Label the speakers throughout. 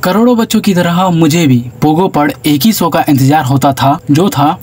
Speaker 1: करोड़ों बच्चों की तरह मुझे भी पोगो पर एक ही शो का इंतजार होता था, जो था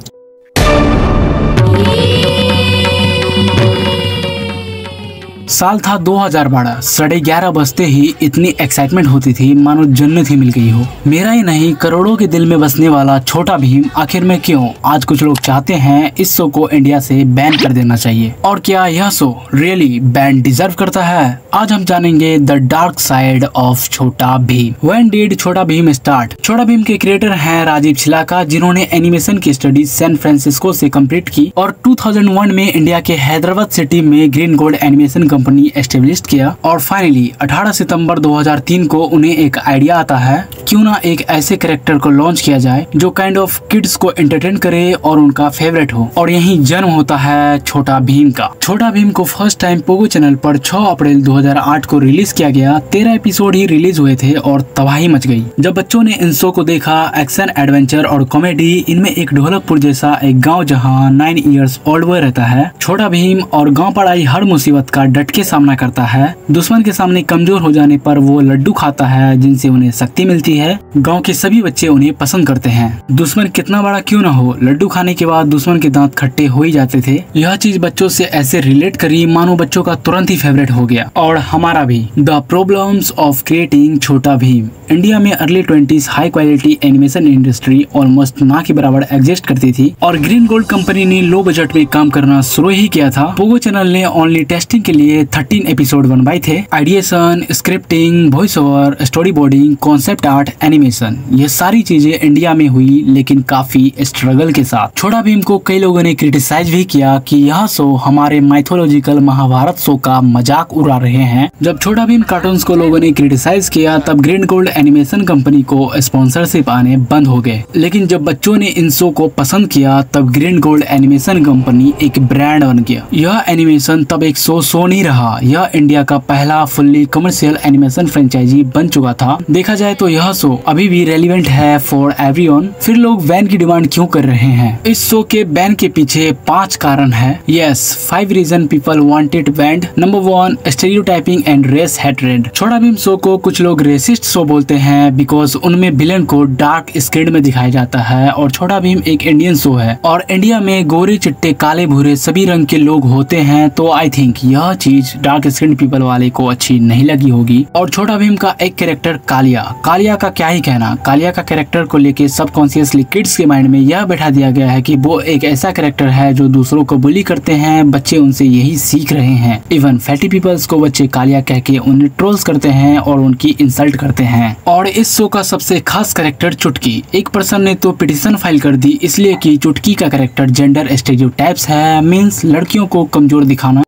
Speaker 1: साल था 2012। 11:30 बजते ही इतनी एक्साइटमेंट होती थी मानो जन्नत ही मिल गई हो। मेरा ही नहीं, करोड़ों के दिल में बसने वाला छोटा भीम आखिर में क्यों आज कुछ लोग चाहते हैं इस शो को इंडिया से बैन कर देना चाहिए, और क्या यह शो रियली बैन डिजर्व करता है? आज हम जानेंगे the dark side of Chhota Bhim. When did छोटा भीम स्टार्ट? छोटा भीम के क्रिएटर हैं राजीव छिलाका, जिन्होंने एनिमेशन की स्टडीज सैन फ्रांसिस्को से कंप्लीट की और 2001 में इंडिया के हैदराबाद सिटी में green gold animation company establish किया। और फाइनली 18 सितंबर 2003 को उन्हें एक आइडिया आता है, क्यों ना एक ऐसे कैरेक्टर को लॉन्च किया जाए जो काइंड ऑफ किड्स को एंटरटेन करे और उनका फेवरेट हो। और यही जन्म होता है छोटा भीम का। छोटा भीम को फर्स्ट टाइम पोगो चैनल पर 6 अप्रैल 2008 को रिलीज किया गया। 13 एपिसोड ही रिलीज हुए थे और तबाही मच गई जब बच्चों ने इन शो को देखा। एक्शन, एडवेंचर और कॉमेडी, इनमें एक ढोलकपुर जैसा एक गाँव जहाँ 9 इयर्स ओल्ड बॉय रहता है। छोटा भीम और गाँव पर आई हर मुसीबत का डट के सामना करता है। दुश्मन के सामने कमजोर हो जाने पर वो लड्डू खाता है जिनसे उन्हें शक्ति मिलती है। गांव के सभी बच्चे उन्हें पसंद करते हैं। दुश्मन कितना बड़ा क्यों ना हो, लड्डू खाने के बाद दुश्मन के दांत खट्टे हो ही जाते थे। यह चीज बच्चों से ऐसे रिलेट करी मानो बच्चों का तुरंत ही फेवरेट हो गया, और हमारा भी। द प्रॉब्लम्स ऑफ क्रिएटिंग छोटा भीम। इंडिया में early 20s high quality animation industry almost ना के बराबर एग्जिस्ट करती थी और ग्रीन गोल्ड कंपनी ने लो बजट में काम करना शुरू ही किया था। पोगो चैनल ने ओनली टेस्टिंग के लिए 13 एपिसोड बनवाए थे। Ideation, scripting, voice over, story boarding, concept art, animation, ये सारी चीजें इंडिया में हुई, लेकिन काफी स्ट्रगल के साथ। छोटा भीम को कई लोगों ने क्रिटिसाइज भी किया कि यह शो हमारे माइथोलॉजिकल महाभारत शो का मजाक उड़ा रहे हैं। जब छोटा भीम कार्टून्स को लोगों ने क्रिटिसाइज किया तब ग्रीन गोल्ड एनिमेशन कंपनी को स्पॉन्सरशिप आने बंद हो गए। लेकिन जब बच्चों ने इन शो को पसंद किया तब ग्रीन गोल्ड एनिमेशन कंपनी एक ब्रांड बन गया। यह एनिमेशन तब एक शो नहीं रहा, यह इंडिया का पहला फुल्ली कमर्शियल एनिमेशन फ्रेंचाइजी बन चुका था। देखा जाए तो यह शो अभी भी रेलिवेंट है फॉर एवरीवन। फिर लोग बैन की डिमांड क्यों कर रहे हैं? इस शो के बैन के पीछे 5 कारण है। Yes, 5 reason people want it banned. Number 1, stereotyping and race hatred. Chhota Bheem show को कुछ लोग रेसिस्ट शो बोलते हैं बिकॉज उनमें विलेन को डार्क स्किन में दिखाया जाता है, और छोटा भीम एक इंडियन शो है और इंडिया में गोरे चिट्टे काले भूरे सभी रंग के लोग होते हैं, तो आई थिंक यह चीज डार्क स्किन पीपल वाले को अच्छी नहीं लगी होगी। और छोटा भीम का एक कैरेक्टर कालिया का क्या ही कहना। कालिया का कैरेक्टर को लेके सबकॉन्शियसली किड्स के माइंड में यह बैठा दिया गया है कि वो एक ऐसा कैरेक्टर है जो दूसरों को बुली करते हैं। बच्चे उनसे यही सीख रहे हैं। इवन फैटी पीपल्स को बच्चे कालिया कह के उन्हें ट्रोल्स करते हैं और उनकी इंसल्ट करते हैं। और इस शो का सबसे खास कैरेक्टर चुटकी। एक पर्सन ने तो पिटीशन फाइल कर दी इसलिए कि चुटकी का कैरेक्टर जेंडर स्टेरियोटाइप्स है, मीन्स लड़कियों को कमजोर दिखाना।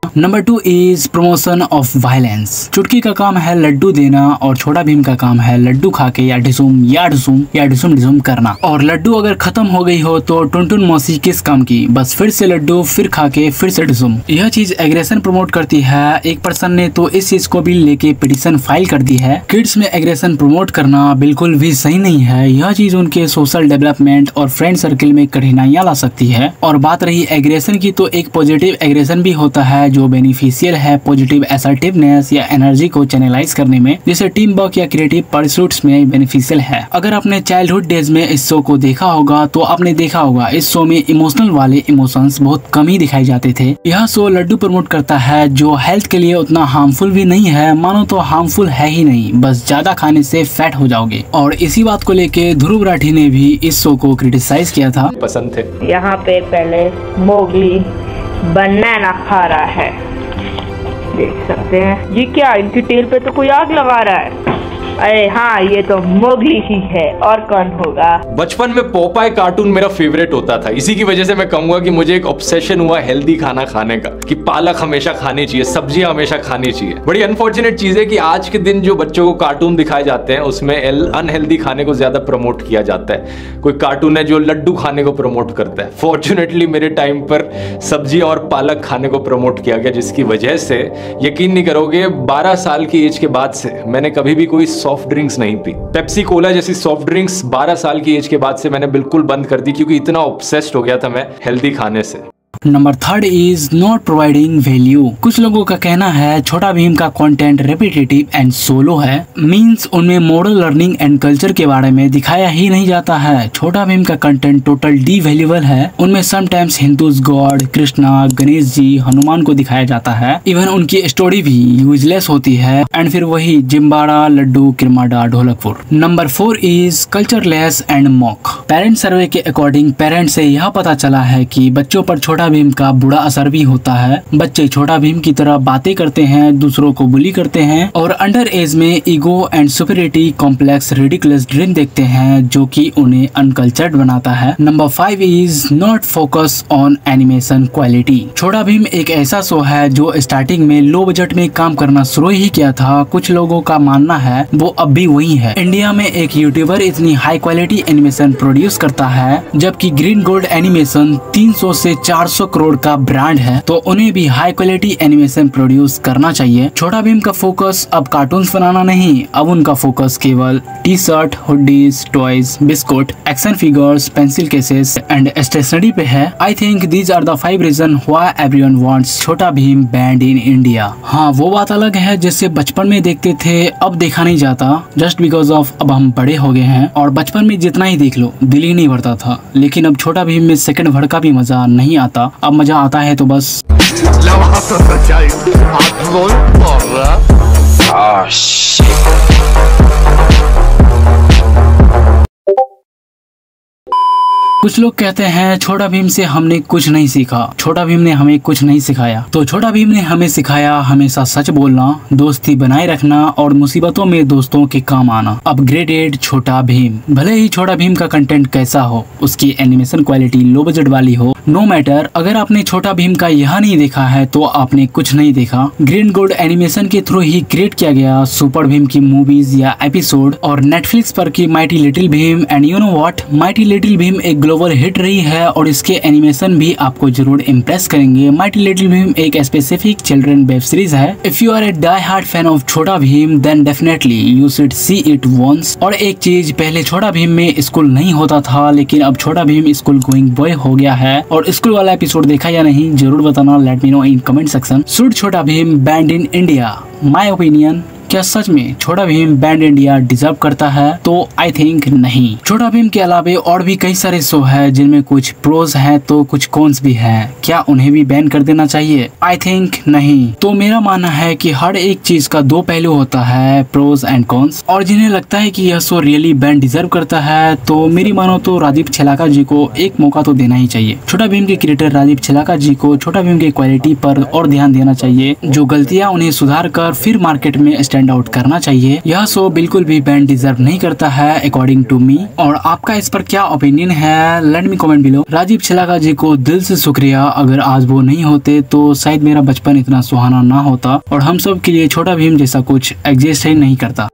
Speaker 1: Number 2 is promotion of violence. चुटकी का काम है लड्डू देना और छोटा भीम का काम है लड्डू खा के या ढिसुम करना। और लड्डू अगर खत्म हो गई हो तो टुनटुन मौसी किस काम की, बस फिर से लड्डू, फिर खा के, फिर से ढिसुम। यह चीज एग्रेशन प्रमोट करती है। एक पर्सन ने तो इस चीज को भी लेके पिटीशन फाइल कर दी है। किड्स में एग्रेशन प्रमोट करना बिल्कुल भी सही नहीं है। यह चीज उनके सोशल डेवलपमेंट और फ्रेंड सर्किल में कठिनाइयां ला सकती है। और बात रही एग्रेशन की, तो एक पॉजिटिव एग्रेशन भी होता है जो बेनिफिशियल है पॉजिटिव असर्टिवनेस या एनर्जी को चैनलाइज करने में, जैसे टीम वर्क या क्रिएटिव परस्यूट्स में बेनिफिशियल है। अगर आपने चाइल्डहुड डेज में इस शो को देखा होगा तो आपने देखा होगा इस शो में इमोशनल वाले इमोशंस बहुत कम ही दिखाई जाते थे। यह शो लड्डू प्रमोट करता है जो हेल्थ के लिए उतना हार्मफुल भी नहीं है, मानो तो हार्मफुल है ही नहीं, बस ज्यादा खाने से फैट हो जाओगे। और इसी बात को लेके ध्रुव राठी ने भी इस शो को क्रिटिसाइज किया था।
Speaker 2: पसंद थे।
Speaker 3: यहाँ पे पहले मोगली बनाना खा रहा है, देख सकते हैं। ये क्या, इनकी टेल पे तो कोई आग लगा रहा है। अरे हाँ, ये तो मोगली ही है, और कौन होगा।
Speaker 2: बचपन में पोपाय कार्टून मेरा फेवरेट होता था। इसी की वजह से मैं कहूंगा कि मुझे एक ऑब्सेशन हुआ हेल्दी खाना खाने का, कि पालक हमेशा खानी चाहिए, सब्जियां हमेशा खानी चाहिए। बड़ी अनफॉर्चुनेट चीज है कि आज के दिन जो बच्चों को कार्टून दिखाए जाते हैं उसमें अनहेल्दी खाने को ज्यादा प्रमोट किया जाता है। कोई कार्टून है जो लड्डू खाने को प्रमोट करता है। फॉर्चुनेटली मेरे टाइम पर सब्जियां और पालक खाने को प्रमोट किया गया, जिसकी वजह से यकीन नहीं करोगे 12 साल की एज के बाद से मैंने कभी भी कोई सॉफ्ट ड्रिंक्स नहीं पी। पेप्सी कोला जैसी सॉफ्ट ड्रिंक्स 12 साल की एज के बाद से मैंने बिल्कुल बंद कर दी, क्योंकि इतना ऑब्सेस्ड हो गया था मैं हेल्दी खाने से।
Speaker 1: Number 3 is not providing value. कुछ लोगों का कहना है छोटा भीम का कंटेंट रेपिटेटिव एंड सोलो है, मींस उनमें मॉरल लर्निंग एंड कल्चर के बारे में दिखाया ही नहीं जाता है। छोटा भीम का कंटेंट टोटल डिवैल्यूएबल है। उनमें समटाइम्स हिंदूज गॉड, कृष्णा, गणेश जी, हनुमान को दिखाया जाता है। इवन उनकी स्टोरी भी यूजलेस होती है। एंड फिर वही Jimbara, laddoo, Kirmada, Dholakpur. Number 4 is cultureless and mock. Parent survey के अकॉर्डिंग पेरेंट्स से यह पता चला है कि बच्चों पर छोटा भीम का बुरा असर भी होता है। बच्चे छोटा भीम की तरह बातें करते हैं, दूसरों को बुली करते हैं और अंडर एज में ego and superiority complex ridiculous dream देखते हैं जो कि उन्हें अनकल्चर्ड बनाता है। Number 5 is not focus on animation quality. छोटा भीम एक ऐसा शो है जो स्टार्टिंग में लो बजट में काम करना शुरू ही किया था। कुछ लोगों का मानना है वो अब भी वही है। इंडिया में एक यूट्यूबर इतनी हाई क्वालिटी एनिमेशन प्रोड्यूस करता है जबकि ग्रीन गोल्ड एनिमेशन 300 से 400 करोड़ का ब्रांड है, तो उन्हें भी हाई क्वालिटी एनिमेशन प्रोड्यूस करना चाहिए। छोटा भीम का फोकस अब कार्टून्स बनाना नहीं, अब उनका फोकस केवल T shirt, hoodies, toys, biscuit, action figures, pencil cases and stationery पे है। I think these are the 5 reason why everyone wants Chhota Bheem banned in India. हाँ, वो बात अलग है जिससे बचपन में देखते थे, अब देखा नहीं जाता जस्ट बिकॉज ऑफ अब हम बड़े हो गए हैं। और बचपन में जितना ही देख लो दिल ही नहीं भरता था, लेकिन अब छोटा भीम में सेकंड भर का भी मजा नहीं आता। अब मजा आता है तो बस कुछ लोग कहते हैं छोटा भीम से हमने कुछ नहीं सीखा, छोटा भीम ने हमें कुछ नहीं सिखाया। तो छोटा भीम ने हमें सिखाया हमेशा सच बोलना, दोस्ती बनाए रखना और मुसीबतों में दोस्तों के काम आना। अपग्रेडेड छोटा भीम। भले ही छोटा भीम का कंटेंट कैसा हो, उसकी एनिमेशन क्वालिटी लो बजट वाली हो, नो मैटर, अगर आपने छोटा भीम का यह नहीं देखा है तो आपने कुछ नहीं देखा। ग्रीन गोल्ड एनिमेशन के थ्रू ही क्रिएट किया गया सुपर भीम की मूवीज या एपिसोड और नेटफ्लिक्स पर की mighty little Bhim. And you know what, mighty little Bheem एक ग्लोबल हिट रही है और इसके एनिमेशन भी आपको जरूर इम्प्रेस करेंगे। माइटी लिटिल भीम एक स्पेसिफिक चिल्ड्रन वेब सीरीज है। If you are a die hard fan of Chhota Bheem then definitely you should see it once. और एक चीज, पहले छोटा भीम में स्कूल नहीं होता था, लेकिन अब छोटा भीम स्कूल गोइंग बॉय हो गया है। और स्कूल वाला एपिसोड देखा या नहीं जरूर बताना, let me know in comment section. Should Chhota Bheem banned in India? My opinion, क्या सच में छोटा भीम बैंड इंडिया डिजर्व करता है? तो आई थिंक नहीं। छोटा भीम के अलावा और भी कई सारे शो है जिनमें कुछ प्रोज हैं तो कुछ कॉन्स भी हैं। क्या उन्हें भी बैन कर देना चाहिए? आई थिंक नहीं। तो मेरा मानना है कि हर एक चीज का दो पहलू होता है, प्रोज एंड कॉन्स। और जिन्हें लगता है कि यह शो रियली बैन डिजर्व करता है तो मेरी मानो तो राजीव छिलाका जी को एक मौका तो देना ही चाहिए। छोटा भीम के क्रिएटर राजीव छिलाका जी को छोटा भीम की क्वालिटी पर और ध्यान देना चाहिए। जो गलतियां उन्हें सुधार कर फिर मार्केट में आउट करना चाहिए। यह शो बिल्कुल भी बैन डिजर्व नहीं करता है अकॉर्डिंग टू मी। और आपका इस पर क्या ओपिनियन है? Let me comment below. Rajiv Chilaka ji को दिल से शुक्रिया। अगर आज वो नहीं होते तो शायद मेरा बचपन इतना सुहाना ना होता और हम सब के लिए छोटा भीम जैसा कुछ एग्जिस्ट ही नहीं करता।